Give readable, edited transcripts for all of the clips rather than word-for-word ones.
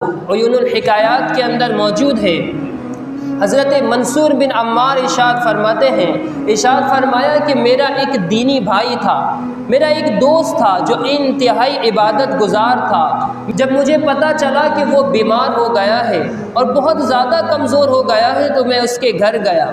عیون الحکایات کے اندر موجود ہے۔ حضرت منصور بن عمار ارشاد فرماتے ہیں، ارشاد فرمایا کہ میرا ایک دینی بھائی تھا، میرا ایک دوست تھا جو انتہائی عبادت گزار تھا۔ جب مجھے پتہ چلا کہ وہ بیمار ہو گیا ہے اور بہت زیادہ کمزور ہو گیا ہے تو میں اس کے گھر گیا۔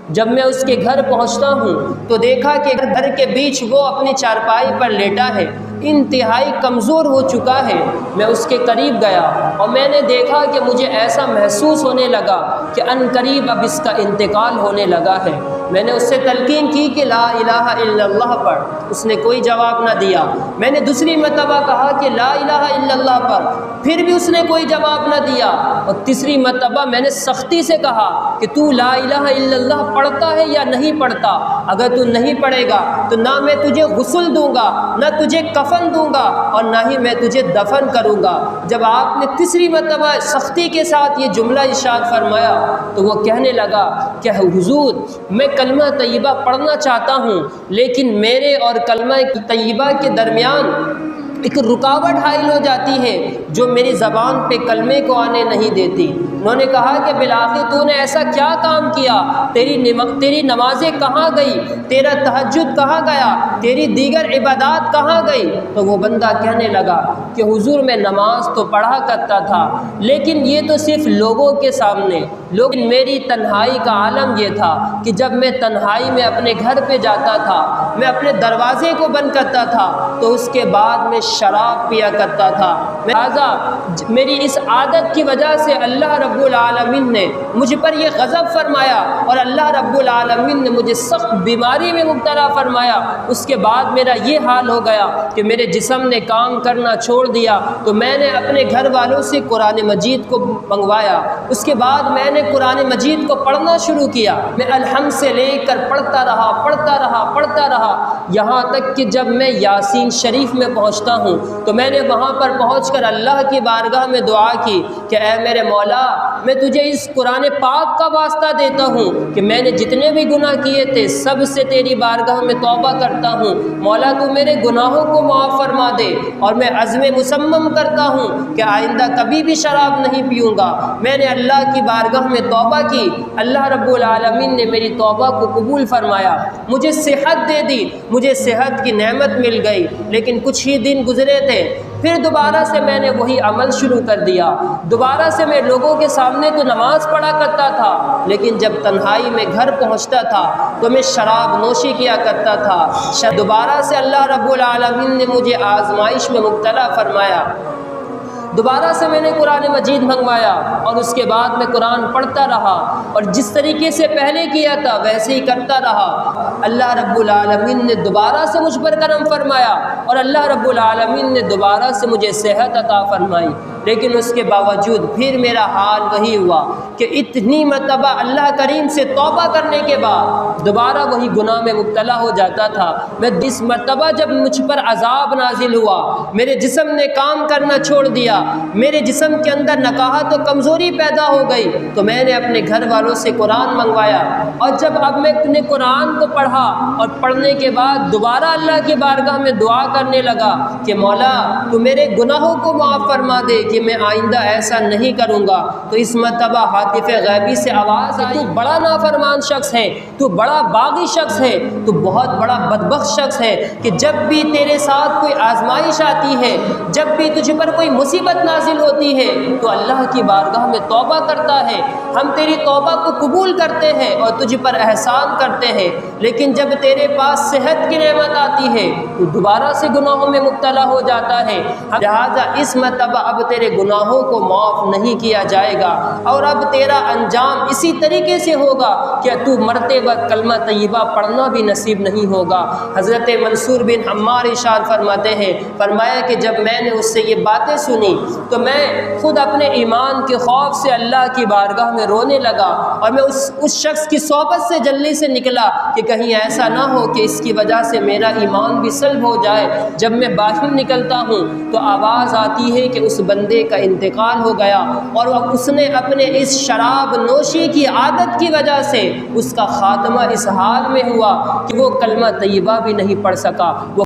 جب میں اس کے گھر پہنچتا ہوں تو دیکھا کہ گھر کے بیچ وہ اپنی چارپائی پر لیٹا ہے، انتہائی کمزور ہو چکا ہے۔ میں اس کے قریب گیا اور میں نے دیکھا کہ مجھے ایسا محسوس ہونے لگا کہ ان قریب اب اس کا انتقال ہونے لگا ہے۔ میں نے اس سے تلقین کی کہ لا الہ الا اللہ پڑھ، اس نے کوئی جواب نہ دیا۔ میں نے دوسری مرتبہ کہا کہ لا الہ الا اللہ پڑھ، پھر بھی اس نے کوئی جواب نہ دیا۔ اور تیسری مرتبہ میں نے سختی سے کہا کہ تو لا الہ الا اللہ پڑھتا ہے یا نہیں پڑھتا؟ اگر تو نہیں پڑھے گا تو نہ میں تجھے غسل دوں گا، نہ تجھے کفن دوں گا، اور نہ ہی میں تجھے دفن کروں گا۔ جب آپ نے تیسری مرتبہ سختی کے ساتھ یہ جملہ ارشاد فرمایا تو وہ کہنے لگا کہ حضور میں کلمہ طیبہ پڑھنا چاہتا ہوں، لیکن میرے اور کلمہ طیبہ کے درمیان ایک رکاوٹ حائل ہو جاتی ہے جو میری زبان پہ کلمے کو آنے نہیں دیتی۔ انہوں نے کہا کہ بالآخر تو نے ایسا کیا کام کیا؟ تیری نمازیں کہاں گئی؟ تیرا تہجد کہاں گیا؟ تیری دیگر عبادات کہاں گئی؟ تو وہ بندہ کہنے لگا کہ حضور میں نماز تو پڑھا کرتا تھا، لیکن یہ تو صرف لوگوں کے سامنے، لیکن میری تنہائی کا عالم یہ تھا کہ جب میں تنہائی میں اپنے گھر پہ جاتا تھا، میں اپنے دروازے کو بند کرتا تھا تو اس کے بعد میں شراب پیا کرتا تھا۔ لہٰذا میری اس عادت کی وجہ سے اللہ رب العالمین نے مجھ پر یہ غضب فرمایا اور اللہ رب العالمین نے مجھے سخت بیماری میں مبتلا فرمایا۔ اس کے بعد میرا یہ حال ہو گیا کہ میرے جسم نے کام کرنا چھوڑ دیا، تو میں نے اپنے گھر والوں سے قرآن مجید کو منگوایا۔ اس کے بعد میں نے قرآن مجید کو پڑھنا شروع کیا۔ میں الحمد سے لے کر پڑھتا رہا، یہاں تک کہ جب میں یاسین شریف میں پہنچتا ہوں تو میں نے وہاں پر پہنچ کر اللہ کی بارگاہ میں دعا کی کہ اے میرے مولا، میں تجھے اس قرآن پاک کا واسطہ دیتا ہوں کہ میں نے جتنے بھی گناہ کیے تھے سب سے تیری بارگاہ میں توبہ کرتا ہوں۔ مولا تو میرے گناہوں کو معاف فرما دے، اور میں عزم مصمم کرتا ہوں کہ آئندہ کبھی بھی شراب نہیں پیوں گا۔ میں نے اللہ کی بارگاہ میں توبہ کی، اللہ رب العالمین نے میری توبہ کو قبول فرمایا، مجھے صحت دے دی، مجھے صحت کی نعمت مل گئی۔ لیکن کچھ ہی دن گزرے تھے، پھر دوبارہ سے میں نے وہی عمل شروع کر دیا۔ دوبارہ سے میں لوگوں کے سامنے تو نماز پڑھا کرتا تھا، لیکن جب تنہائی میں گھر پہنچتا تھا تو میں شراب نوشی کیا کرتا تھا۔ دوبارہ سے اللہ رب العالمین نے مجھے آزمائش میں مبتلا فرمایا۔ دوبارہ سے میں نے قرآن مجید منگوایا اور اس کے بعد میں قرآن پڑھتا رہا، اور جس طریقے سے پہلے کیا تھا ویسے ہی کرتا رہا۔ اللہ رب العالمین نے دوبارہ سے مجھ پر کرم فرمایا اور اللہ رب العالمین نے دوبارہ سے مجھے صحت عطا فرمائی، لیکن اس کے باوجود پھر میرا حال وہی ہوا کہ اتنی مرتبہ اللہ کریم سے توبہ کرنے کے بعد دوبارہ وہی گناہ میں مبتلا ہو جاتا تھا۔ میں اس مرتبہ جب مجھ پر عذاب نازل ہوا، میرے جسم نے کام کرنا چھوڑ دیا، میرے جسم کے اندر نکاہت و کمزوری پیدا ہو گئی، تو میں نے اپنے گھر والوں سے قرآن منگوایا، اور جب اب میں اپنے قرآن کو پڑھا اور پڑھنے کے بعد دوبارہ اللہ کی بارگاہ میں دعا کرنے لگا کہ مولا تو میرے گناہوں کو معاف فرما دے کہ میں آئندہ ایسا نہیں کروں گا، تو اس مرتبہ ہاتف غیبی سے آواز آئی، تو بڑا نافرمان شخص ہے، تو بڑا باغی شخص ہے، تو بہت بڑا بدبخت شخص ہے کہ جب بھی تیرے ساتھ کوئی آزمائش آتی ہے، جب بھی تجھ پر کوئی مصیبت نازل ہوتی ہے تو اللہ کی بارگاہ میں توبہ کرتا ہے، ہم تیری توبہ کو قبول کرتے ہیں اور تجھ پر احسان کرتے ہیں، لیکن جب تیرے پاس صحت کی نعمت آتی ہے تو دوبارہ سے گناہوں میں مبتلا ہو جاتا ہے۔ لہٰذا اس مرتبہ اب تیرے گناہوں کو معاف نہیں کیا جائے گا، اور اب تیرا انجام اسی طریقے سے ہوگا کہ تو مرتے وقت کلمہ طیبہ پڑھنا بھی نصیب نہیں ہوگا۔ حضرت منصور بن عمار ارشاد فرماتے ہیں، فرمایا کہ جب میں نے اس سے یہ باتیں سنی تو میں خود اپنے ایمان کے خوف سے اللہ کی بارگاہ میں رونے لگا، اور میں اس شخص کی صحبت سے جلدی سے نکلا کہ کہیں ایسا نہ ہو کہ اس کی وجہ سے میرا ایمان بھی سلب ہو جائے۔ جب میں باہر نکلتا ہوں تو آواز آتی ہے کہ اس بندے کا انتقال ہو گیا، اور اس نے اپنے اس شراب نوشی کی عادت کی وجہ سے اس کا خاتمہ اس حال میں ہوا کہ وہ کلمہ طیبہ بھی نہیں پڑھ سکا۔